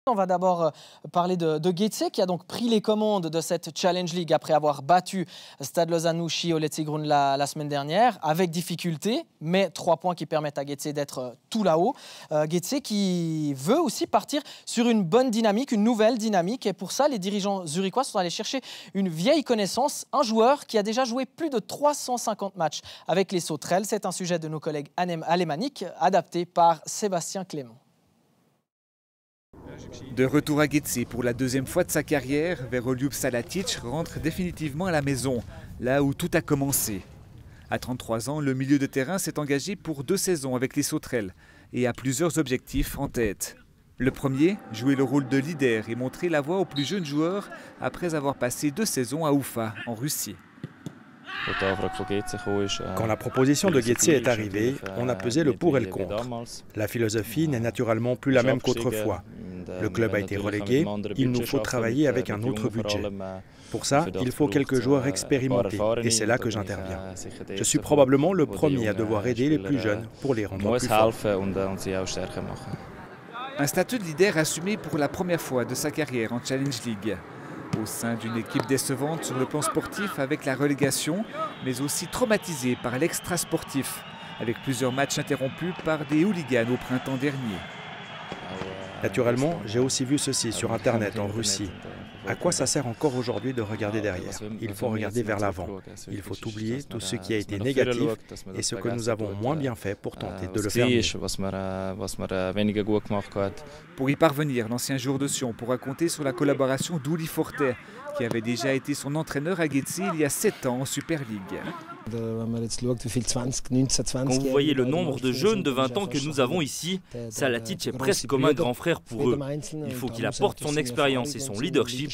On va d'abord parler de Getze qui a donc pris les commandes de cette Challenge League après avoir battu Stade Lausanne-Ouchy au Letzigrund la semaine dernière, avec difficulté, mais 3 points qui permettent à Getze d'être tout là-haut. Getze qui veut aussi partir sur une bonne dynamique, une nouvelle dynamique, et pour ça, les dirigeants zurichois sont allés chercher une vieille connaissance, un joueur qui a déjà joué plus de 350 matchs avec les Sauterelles. C'est un sujet de nos collègues alémaniques, adapté par Sébastien Clément. De retour à Getze pour la deuxième fois de sa carrière, Veroljub Salatic rentre définitivement à la maison, là où tout a commencé. À 33 ans, le milieu de terrain s'est engagé pour 2 saisons avec les Sauterelles et a plusieurs objectifs en tête. Le premier, jouer le rôle de leader et montrer la voie aux plus jeunes joueurs après avoir passé 2 saisons à Ufa, en Russie. Quand la proposition de Getze est arrivée, on a pesé le pour et le contre. La philosophie n'est naturellement plus la même qu'autrefois. Le club a été relégué, il nous faut travailler avec un autre budget. Pour ça, il faut quelques joueurs expérimentés et c'est là que j'interviens. Je suis probablement le premier à devoir aider les plus jeunes pour les rendre plus forts. Un statut de leader assumé pour la première fois de sa carrière en Challenge League. Au sein d'une équipe décevante sur le plan sportif avec la relégation, mais aussi traumatisée par l'extra-sportif, avec plusieurs matchs interrompus par des hooligans au printemps dernier. Naturellement, j'ai aussi vu ceci sur Internet en Russie. À quoi ça sert encore aujourd'hui de regarder derrière? Il faut regarder vers l'avant. Il faut oublier tout ce qui a été négatif et ce que nous avons moins bien fait pour tenter de le faire mieux. Pour y parvenir, l'ancien joueur de Sion pourra compter sur la collaboration d'Uli Forte, qui avait déjà été son entraîneur à Getze il y a 7 ans en Super League. Quand vous voyez le nombre de jeunes de 20 ans que nous avons ici, Salatic est presque comme un grand frère pour eux. Il faut qu'il apporte son expérience et son leadership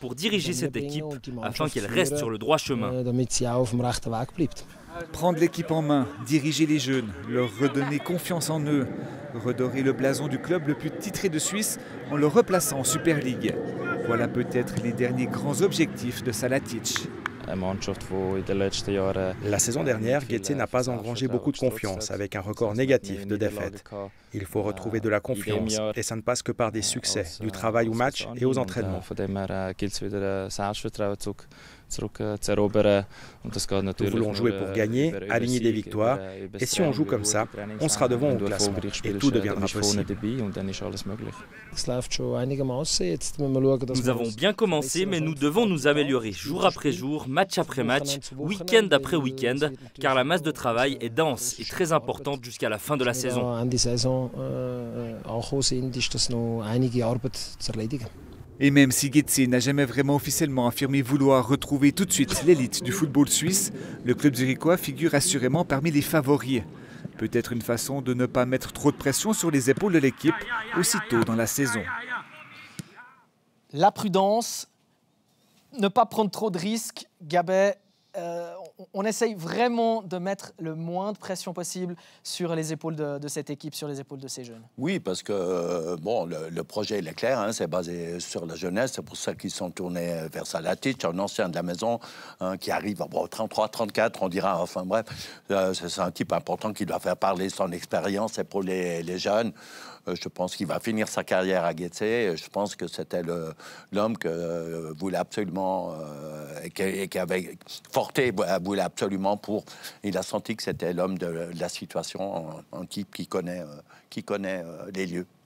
pour diriger cette équipe afin qu'elle reste sur le droit chemin. Prendre l'équipe en main, diriger les jeunes, leur redonner confiance en eux, redorer le blason du club le plus titré de Suisse en le replaçant en Super League. Voilà peut-être les derniers grands objectifs de Salatic. La saison dernière, Getze n'a pas engrangé beaucoup de confiance avec un record négatif de défaites. Il faut retrouver de la confiance et ça ne passe que par des succès, du travail au match et aux entraînements. Nous voulons jouer pour gagner, aligner des victoires et si on joue comme ça, on sera devant au classement et tout deviendra possible. Nous avons bien commencé, mais nous devons nous améliorer jour après jour, match après match, week-end après week-end, car la masse de travail est dense et très importante jusqu'à la fin de la saison. Et même si Getze n'a jamais vraiment officiellement affirmé vouloir retrouver tout de suite l'élite du football suisse, le club zurichois figure assurément parmi les favoris. Peut-être une façon de ne pas mettre trop de pression sur les épaules de l'équipe aussitôt dans la saison. La prudence, ne pas prendre trop de risques. Gabet, on essaye vraiment de mettre le moins de pression possible sur les épaules de cette équipe, sur les épaules de ces jeunes. Oui, parce que bon, le projet il est clair, hein, c'est basé sur la jeunesse, c'est pour ça qu'ils sont tournés vers Salatic, un ancien de la maison qui arrive à 33, 34, on dira, enfin bref, c'est un type important qui doit faire parler son expérience et pour les jeunes. Je pense qu'il va finir sa carrière à Getze. Je pense que c'était l'homme que voulait absolument, qui avait Forte voulait absolument pour. Il a senti que c'était l'homme de la situation, un type qui connaît les lieux.